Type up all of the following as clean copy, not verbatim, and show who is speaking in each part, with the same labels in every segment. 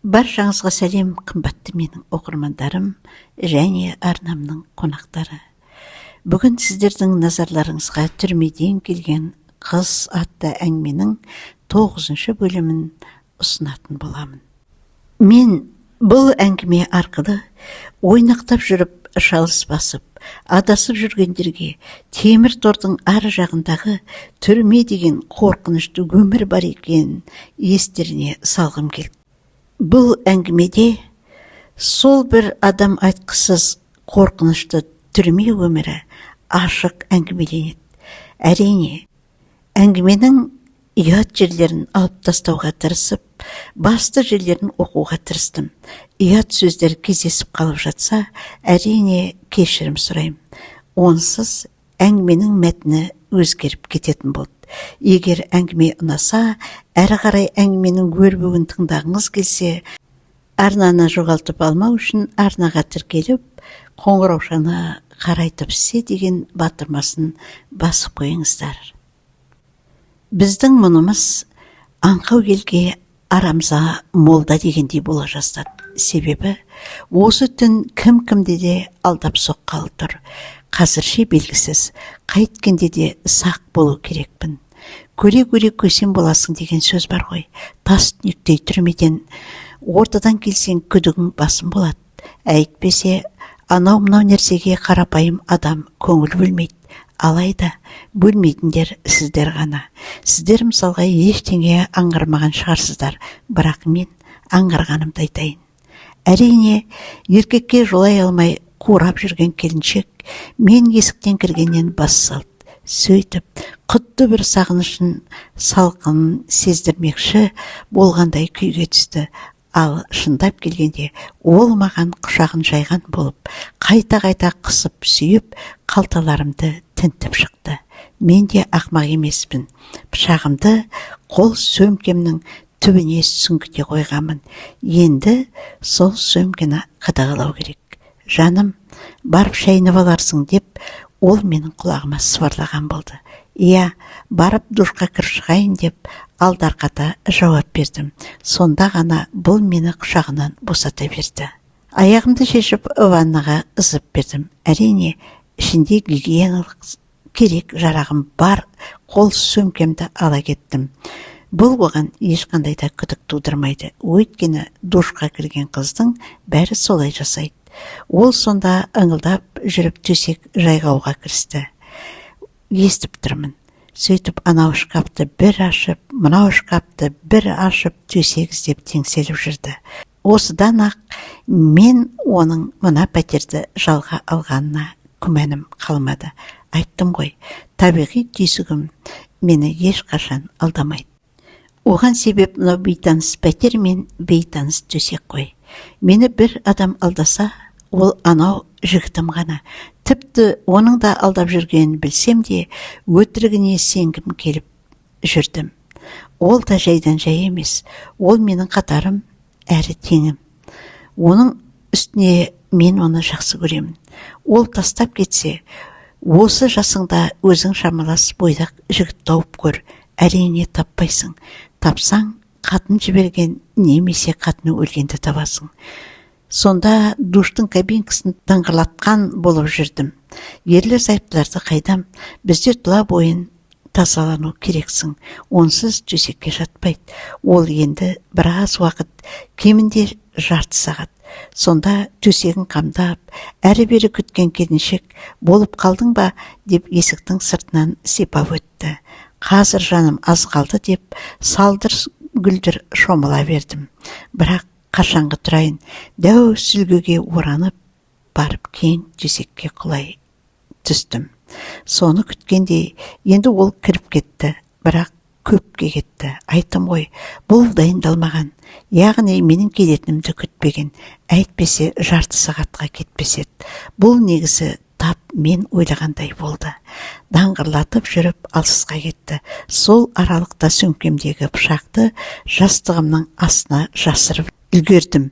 Speaker 1: Баршаңызға сәлем, қымбатты менің оқырмандарым және арнамның қонақтары. Бүгін сіздердің назарларыңызға түрмеден келген қыз атты әңгіменің 9-шы бөлімін ұсынатын боламын. Мен бұл әңгіме арқылы ойнақтап жүріп, шалыс басып, адасып жүргендерге темір тордың ар жағындағы түрме деген қорқынышты өмір бар екенін естеріне салғым келді. Бұл әңгімеде сол бір адам айтқысыз қорқынышты түрме өмірі ашық әңгімеленеді. Әрине, әңгіменің ұят жерлерін алып тастауға тырысып, басты жерлерін оқуға тырыстым. Ұят сөздер кездесіп қалып жатса, әрине кешірім сұраймын. Онсыз әңгіменің мәтіні өзгеріп кететін болды. Егер әңгіме ұнаса, әрі қарай әңгіменің өрбуін тыңдағыңыз келсе, арнаны жоғалтып алмау үшін арнаға тіркеліп, қоңыраушаны қарайтып се деген батырмасын басып қойыңыздар. Біздің мұнымыз аңқау елге арамза молда дегендей бола жаздады. Себебі осы түн кім-кімде де алдап соққалы тұр. Қазірше белгісіз, қайткенде де сақ болу керекпін. Көре-көре көсем боласың деген сөз бар ғой. Тас түнектей түрмеден ортадан келсең күдігің басым болады. Әйтпесе, анау-мынау нәрсеге қарапайым адам көңіл бөлмейді. Алайда бөлмейтіндер сіздер ғана. Сіздер мысалға ештеңе аңғармаған шығарсыздар, бірақ мен аңғарғанымды айтайын. Әрине, еркекке жолай алмай қурап жүрген келіншек мен есіктен кіргеннен бас салды. Сөйтіп, құтты бір сағынышын салқынын сездірмекші болғандай күйге түсті. Ал шындап келгенде ол маған құшағын жайған болып, қайта-қайта қысып сүйіп, қалталарымды тінтіп шықты. Мен де ақмақ емеспін. Пышағымды қол сөмкемнің түбіне сүңгіте қойғанмын. Енді сол сөмкені қадағалау керек. Жаным, барып шайынып аларсың деп, ол менің құлағыма сыбырлаған болды. Иә, барып душқа кір шығайын деп алдарқата жауап бердім. Сонда ғана бұл мені құшағынан босата берді. Аяғымды шешіп ваннаға ызып бердім. Әрине, ішінде гигиеналық керек жарағым бар қол сөмкемді ала кеттім. Бұл оған ешқандай да күдік тудырмайды. Өйткені душқа кірген қыздың бәрі солай жасайды. Ол сонда ыңылдап жүріп төсек жайғауға кірісті. Естіп тұрмын. Сөйтіп анау шкафты бір ашып, мынау шкафты бір ашып, төсек іздеп теңселіп жүрді. Осыдан ақ мен оның мына пәтерді жалға алғанына күмәнім қалмады. Айттым ғой, табиғи түйсігім мені ешқашан алдамайды. Оған себеп мынау бейтаныс пәтер мен бейтаныс төсек қой. Мені бір адам алдаса, ол анау жігітім ғана. Тіпті оның да алдап жүргенін білсем де, өтірігіне сенгім келіп жүрдім. Ол да жайдан жай емес. Ол менің қатарым, әрі теңім. Оның үстіне мен оны жақсы көремін. Ол тастап кетсе, осы жасыңда өзің шамалас бойдақ жігіт тауып көр. Әрине таппайсың. Тапсаң, қатын жіберген немесе қатыны өлгенді табасың. Сонда душтың кабинкасын таңғырлатқан болып жүрдім. Ерлі-зайыптыларды қайдам, бізде тұла бойын тазалану керексің. Онсыз төсекке жатпайды. Ол енді біраз уақыт, кемінде жарты сағат. Сонда төсегін қамдап, әрі-бері күткен келіншек болып қалдың ба деп есіктің сыртынан сипап өтті. Қазір жаным аз қалды деп салдыр-гүлдір шомыла бердім. Бірақ қашанғы тұрайын, дәу сүлгіге оранып, барып кең төсекке құлай түстім. Соны күткендей, енді ол кіріп кетті, бірақ көпке кетті. Айтым ғой, бұл дайындалмаған, яғни менің келетінімді күтпеген, әйтпесе жарты сағатқа кетпес еді. Бұл негізі тап мен ойлағандай болды. Даңғырлатып жүріп алысқа кетті. Сол аралықта сөмкемдегі пышақты жастығымның астына жасырып үлгердім.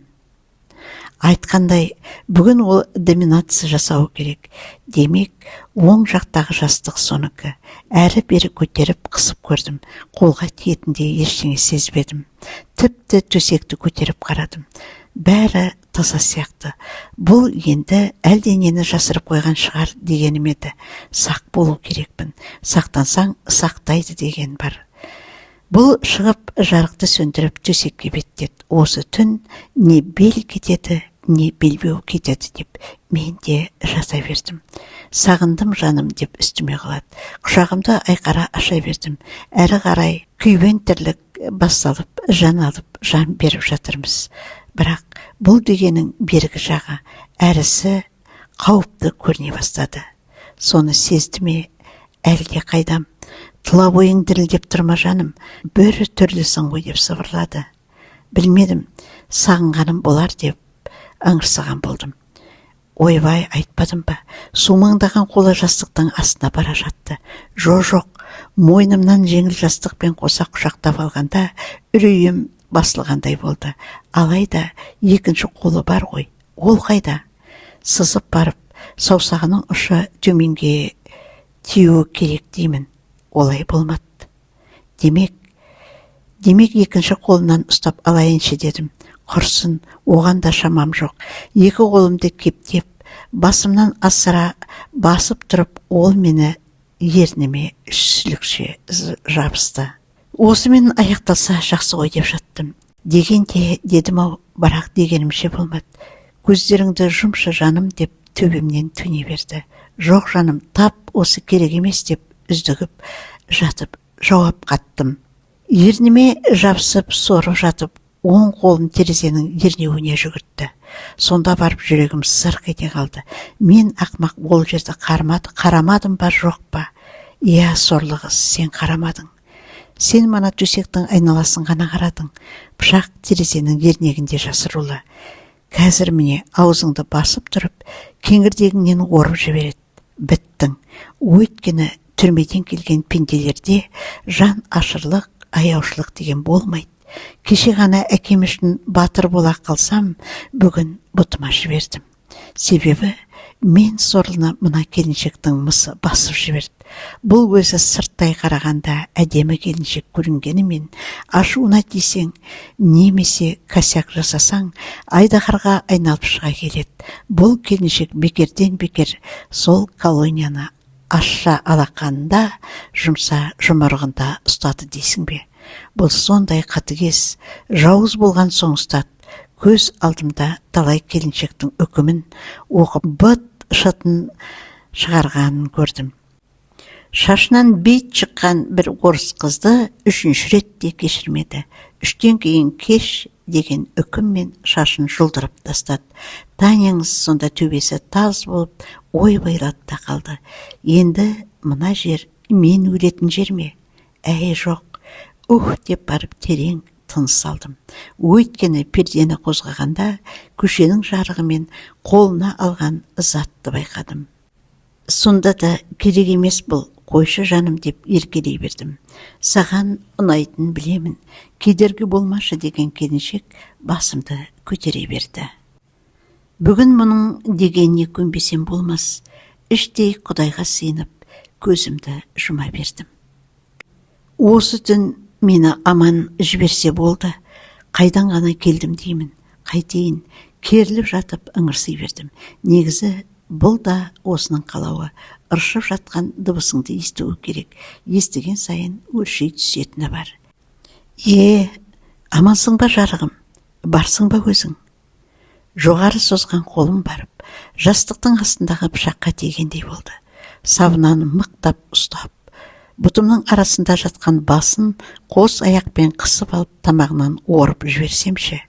Speaker 1: Айтқандай, бүгін ол доминация жасау керек. Демек, оң жақтағы жастық соныкі. Әрі-бері көтеріп қысып көрдім. Қолға тиетіндей ештеңе сезбедім. Тіпті төсекті көтеріп қарадым. Бәрі таза сияқты. Бұл енді әлденені жасырып қойған шығар дегенім еді. Сақ болу керекпін. Сақтансаң сақтайды деген бар. Бұл шығып жарықты сөндіріп төсекке беттеді. Осы түн не бел кетеді, не белбеу кетеді деп мен де жата бердім. Сағындым жаным деп үстіме қалады. Құшағымды айқара аша бердім. Әрі қарай күйбең тірлік басталып, жан алып, жан беріп жатырмыз. Бірақ бұл дегенің бергі жағы, әрісі қауіпті көріне бастады. Соны сезді ме, әлде қайдам? Тұла бойың дірілдеп тұрма жаным, бір түрлісің ғой деп сыбырлады. Білмедім, сағынғаным болар деп аңырсыған болдым. Ойбай, айтпадым ба? Сумаңдаған қолы жастықтың астына бара жатты. Жоқ, мойнымнан жеңіл жастықпен қоса құшақтап алғанда үрейім басылғандай болды. Алайда екінші қолы бар ғой, ол қайда? Сызып барып, саусағының ұшы төменге тиюі керек деймін. Олай болмады. Демек екінші қолынан ұстап алайыншы дедім. Құрсын, оған да шамам жоқ. Екі қолымды кептеп, басымнан асыра басып тұрып, ол мені ерніме сүлікше жабысты. Осымен аяқталса жақсы ғой деп жаттым. Дегенде дедім-ау, бірақ дегенімше болмады. Көздеріңді жұмшы жаным деп төбемнен төне берді. Жоқ жаным, тап осы керек емес деп үздігіп жатып жауап қаттым. Ерніме жабысып сорып жатып, оң қолын терезенің ернеуіне жүгіртті. Сонда барып жүрегім сырқ ете қалды. Мен ақмақ ол жерді қарамадым ба жоқ па? Иә, сорлы қыз, сен қарамадың. Сен мана төсектің айналасын ғана қарадың. Пышақ терезенің ернегінде жасырулы. Қазір міне аузыңды басып тұрып, кеңірдегіңнен орып жібереді. Біттің. Өйткені түрмеден келген пенделерде жан ашырлық, аяушылық деген болмайды. Кеше ғана әкем үшін батыр бола қалсам, бүгін бұтыма жібердім. Себебі мен сорлыны мына келіншектің мысы басып жіберді. Бұл өзі сырттай қарағанда әдемі келіншек көрінгенімен, ашуына тисең, немесе косяк жасасаң, айдаһарға айналып шыға келеді. Бұл келіншек бекерден бекер сол колонияны ашша алақанында, жұмса жұмырығында ұстады дейсің бе? Бұл сондай қатыгез, жауыз болған соң ұстады. Көз алдымда талай келіншектің үкімін оқып быт-шытын шығарғанын көрдім. Шашынан бет шыққан бір орыс қызды үшінші ретте кешірмеді. Үштен кейін кеш деген үкіммен шашын жұлдырып тастады. Танеңіз сонда төбесі таз болып ойбайлады да қалды. Енді мына жер мен өлетін жер ме? Әй жоқ. Деп барып терең тыныс алдым. Өйткені пердені қозғағанда көшенің жарығымен қолына алған затты байқадым. Сонда да керек емес бұл, қойшы жаным деп еркелей бердім. Саған ұнайтын білемін, кедергі болмашы деген келіншек басымды көтере берді. Бүгін мұның дегеніне көнбесем болмас. Іштей Құдайға сыйынып, көзімді жұма бердім. Осы түн мені аман жіберсе болды. Қайдан ғана келдім деймін. Қайтейін, керіліп жатып ыңырси бердім. Негізі бұл да осының қалауы. Ыршып жатқан дыбысыңды естуі керек. Естіген сайын өлшей түсетіні бар. Амансың ба жарығым? Барсың ба өзің? Жоғары созған қолым барып, жастықтың астындағы пышаққа тигендей болды. Сабынан мықтап ұстап, бұтымның арасында жатқан басын қос аяқпен қысып алып тамағынан орып жіберсемші.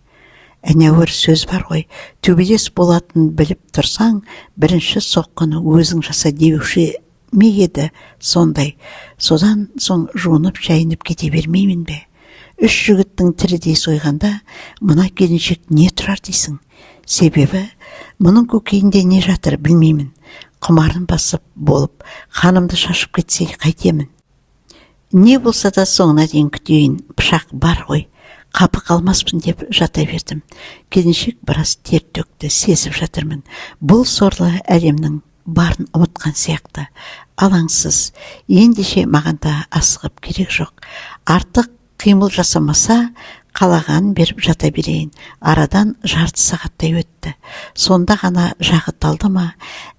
Speaker 1: Әнеуір сөз бар ғой, төбелес болатын біліп тұрсаң, бірінші соққыны өзің жаса деуші ме еді сондай. Содан соң жуынып жайынып кете бермеймін бе? Үш жігіттің тірідей сойғанда, мына келіншек не тұрар дейсің? Себебі, мұның көкейінде не жатыр білмеймін. Құмарын басып болып, қанымды шашып кетсе қайтемін. Не болса да соңына дейін күтейін, пышақ бар ғой. қапы қалмаспын деп жата бердім. Келіншек біраз тер төкті, сезіп жатырмын. Бұл сорлы әлемнің барын ұмытқан сияқты. Алаңсыз, ендеше маған да асығып керек жоқ. Артық қимыл жасамаса, қалаған беріп жата берейін. Арадан жарты сағаттай өтті. Сонда ғана жағы талды ма,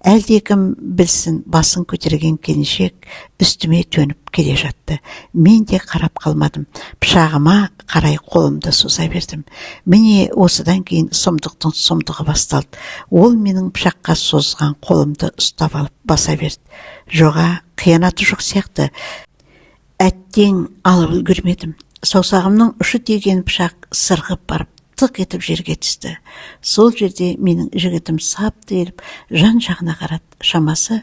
Speaker 1: әлдекім білсін, басын көтерген келіншек үстіме төніп келе жатты. Мен де қарап қалмадым. Пышағыма қарай қолымды соза бердім. Міне осыдан кейін сұмдықтың сұмдығы басталды. Ол менің пышаққа созған қолымды ұстап алып баса берді. Жоға, қиянаты жоқ сияқты. Әттең алып үлгермедім. Саусағымның ұшы тиген пышақ сырғып барып тық етіп жерге түсті. Сол жерде менің жігітім сап тиіліп жан-жағына қарады. Шамасы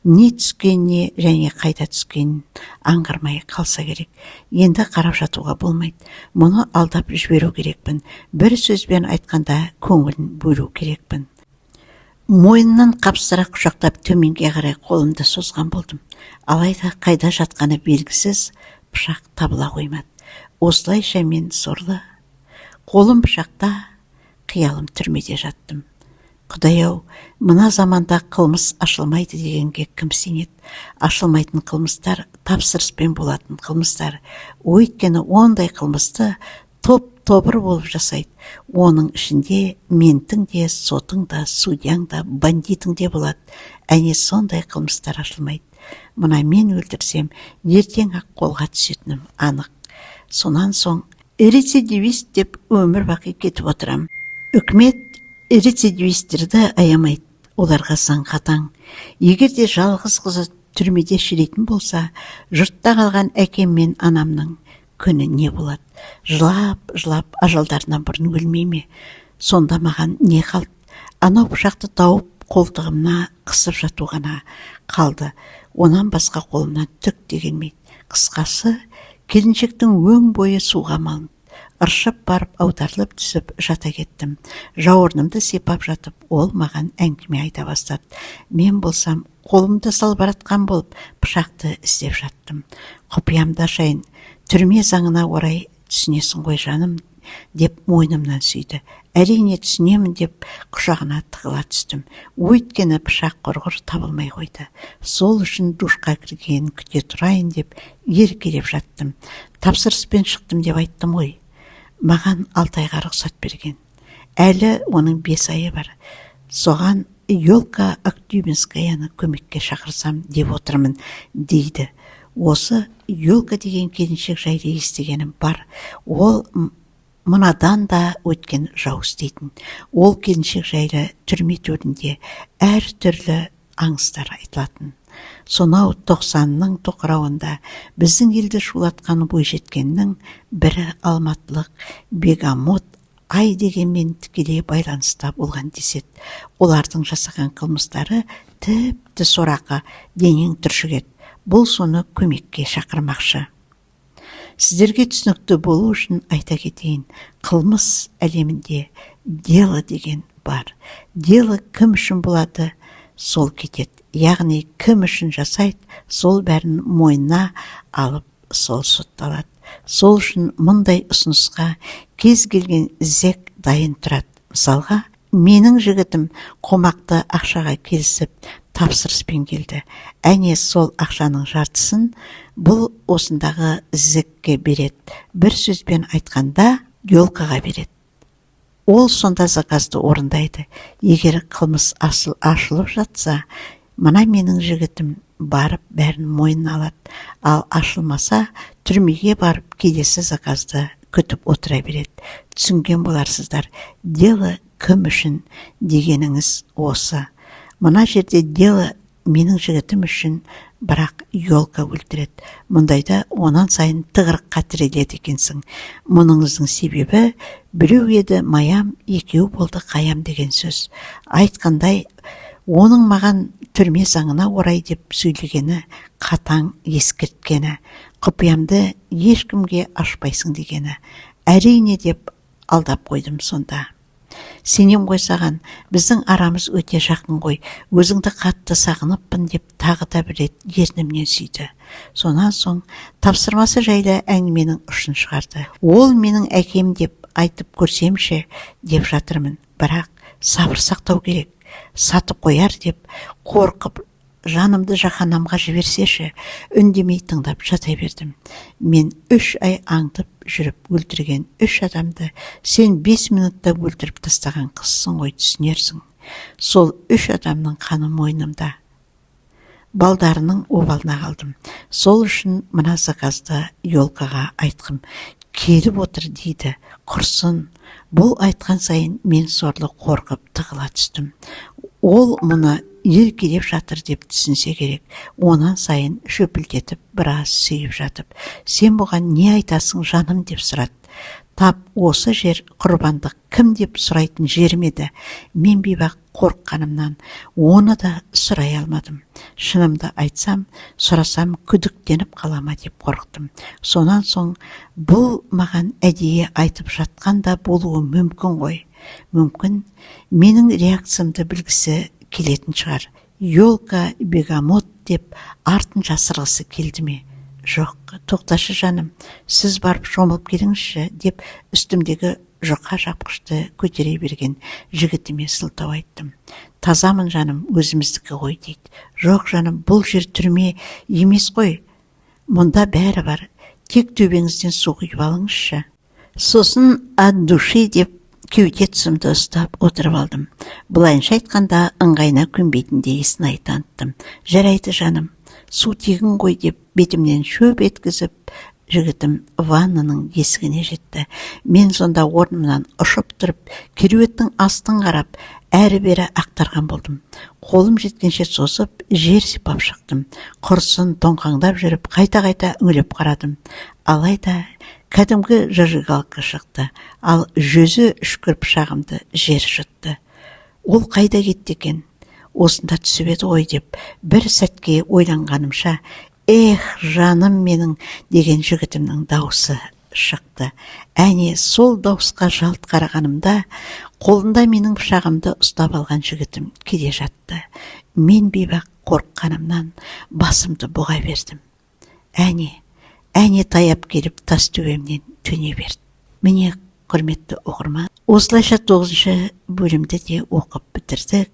Speaker 1: не түскеніне және қайда түскенін аңғармай қалса керек. Енді қарап жатуға болмайды. Мұны алдап жіберу керекпін. Бір сөзбен айтқанда көңілін бөлу керекпін. Мойнынан қапсыра құшақтап төменге қарай қолымды созған болдым. Алайда қайда жатқаны белгісіз, пышақ табыла қоймады. Осылайша мен сорлы, қолым пышақта, қиялым түрмеде жаттым. Құдай-ау, мына заманда қылмыс ашылмайды дегенге кім сенеді? Ашылмайтын қылмыстар тапсырыспен болатын қылмыстар. Өйткені ондай қылмысты топ-тобыр болып жасайды. Оның ішінде ментің де, сотың да, судьяң да, бандитың де болады. Әне сондай қылмыстар ашылмайды. Мұна мен өлтірсем, ертең ақ қолға түсетінім анық. Сонан соң рецидивист деп өмір бақи кетіп отырам. Үкімет рецидивистерді аямайды. Оларға заң қатаң. Егер де жалғыз қызы түрмеде шірейтін болса, жұртта қалған әкем мен анамның күні не болады? Жылап ажалдарынан бұрын өлмей ме? Сонда маған не қалды? Анау пышақты тауып қолтығымна қысып жату ғана қалды. Онан басқа қолымнан түк те келмейді. Қысқасы, келіншектің өң бойы суға малынды. Ыршып барып аударылып түсіп жата кеттім. Жауырынымды сипап жатып, ол маған әңгіме айта бастады. Мен болсам, қолымды салбыратқан болып, пышақты іздеп жаттым. Құпиямды ашайын, түрме заңына орай түсінесің ғой жаным, деп мойнымнан сүйді. Әрине түсінемін деп құшағына тығыла түстім. Өйткені пышақ құрғыр табылмай қойды. Сол үшін душқа кіргенін күте тұрайын деп еркелеп жаттым. Тапсырыспен шықтым деп айттым ғой. Маған 6 айға рұқсат берген. Әлі оның 5 айы бар. Соған Ёлка Актюбинскаяны көмекке шақырсам деп отырмын, дейді. Осы Ёлка деген келіншек жайлы естігенім бар. Ол мынадан да өткен жау істейтін. Ол келіншек жайлы түрме төрінде әр түрлі аңыздар айтылатын. Сонау 90-ның тоқырауында біздің елді шулатқан бойжеткеннің бірі алматылық Бегамот Ай дегенмен тікелей байланыста болған деседі. Олардың жасаған қылмыстары тіпті сорақы, денең түршігеді. Бұл соны көмекке шақырмақшы. Сіздерге түсінікті болу үшін айта кетейін. Қылмыс әлемінде дело деген бар. Дело кім үшін болады, сол кетеді. Яғни кім үшін жасайды, сол бәрін мойнына алып, сол сотталады. Сол үшін мұндай ұсынысқа кез келген зек дайын тұрады. Мысалға, менің жігітім қомақты ақшаға келісіп, тапсырыспен келді. Әне сол ақшаның жартысын бұл осындағы зекке береді. Бір сөзбен айтқанда, Ёлкаға береді. Ол сонда заказды орындайды. Егер қылмыс ашылып жатса, мына менің жігітім барып бәрін мойнына алады. Ал ашылмаса, түрмеге барып келесі заказды күтіп отыра береді. Түсінген боларсыздар, дело кім үшін дегеніңіз осы. Мына жерде дело менің жігітім үшін, бірақ Ёлка өлтіреді. Мұндайда онан сайын тығырыққа тіреледі екенсің. Мұныңыздың себебі біреу еді маям, екеу болды қаям деген сөз. Айтқандай, оның маған түрме заңына орай деп сөйлегені, қатаң ескерткені, құпиямды ешкімге ашпайсың дегені. Әрине деп алдап қойдым сонда. Сенем ғой саған, біздің арамыз өте жақын ғой, өзіңді қатты сағыныппын деп тағы да бір рет ернімнен сүйді. Сонан соң тапсырмасы жайлы әңгіменің ұшын шығарды. Ол менің әкем деп айтып көрсемші деп жатырмын, бірақ сабыр сақтау керек, сатып қояр деп қорқып, жанымды жаһаннамға жіберсеші, үндемей тыңдап жата бердім. Мен 3 ай аңдып жүріп өлтірген 3 адамды сен 5 минутта өлтіріп тастаған қызсың ғой, түсінерсің. Сол 3 адамның қаны мойнымда. Балдарының обалына қалдым. Сол үшін мына заказды Ёлкаға айтқым келіп отыр дейді. Құрсын, бұл айтқан сайын мен сорлы қорқып тығыла түстім. Ол мұны еркелеп жатыр деп түсінсе керек. Онан сайын шөпілдетіп, біраз сүйіп жатып, сен бұған не айтасың жаным деп сұрады. Тап осы жер құрбандық кім деп сұрайтын жерім еді. Мен бейбақ қорыққанымнан оны да сұрай алмадым. Шынымды айтсам, сұрасам күдіктеніп қалама деп қорықтым. Сонан соң бұл маған әдейі айтып жатқанда болуы мүмкін ғой. Мүмкін менің реакциямды білгісі келетін шығар. Ёлка бегамот деп артын жасырғысы келді ме? Жоқ, тоқташы жаным, сіз барып шомылып келіңізші деп үстімдегі жұқа жапқышты көтере берген жігітіме сылтау айттым. Тазамын жаным, өзіміздікі ғой дейді. Жоқ жаным, бұл жер түрме емес қой. Мұнда бәрі бар. Тек төбеңізден су құйып алыңызшы. Сосын от души деп кеуде тұсымды ұстап отырып алдым. Бұлайынша айтқанда ыңғайына көнбейтіндей сынай таныттым. Жарайды жаным, су тегін ғой деп бетімнен шөп еткізіп, жігітім ваннаның есігіне жетті. Мен сонда орнымнан ұшып тұрып, кереуеттің астын қарап, әрі-бері ақтарған болдым. Қолым жеткенше созып, жер сипап шықтым. Құрсын тоңқаңдап жүріп, қайта-қайта үңіліп қарадым. Алайда кәдімгі жажигалка шықты, ал жүзі үшкір пышағымды жер жұтты. Ол қайда кетті екен? Осында түсіп еді ғой деп бір сәтке ойланғанымша, жаным менің деген жігітімнің дауысы шықты. Әне сол дауысқа жалт қарағанымда, қолында менің пышағымды ұстап алған жігітім келе жатты. Мен бейбақ қорыққанымнан басымды бұға бердім. Әне таяп келіп тас төбемнен төне берді. Міне, құрметті оқырман, осылайша 9-шы бөлімді де оқып бітірдік.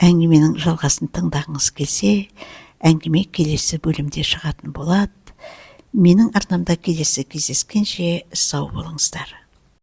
Speaker 1: Әңгіменің жалғасын тыңдағыңыз келсе, әңгіме келесі бөлімде шығатын болады. Менің арнамда келесі кездескенше сау болыңыздар.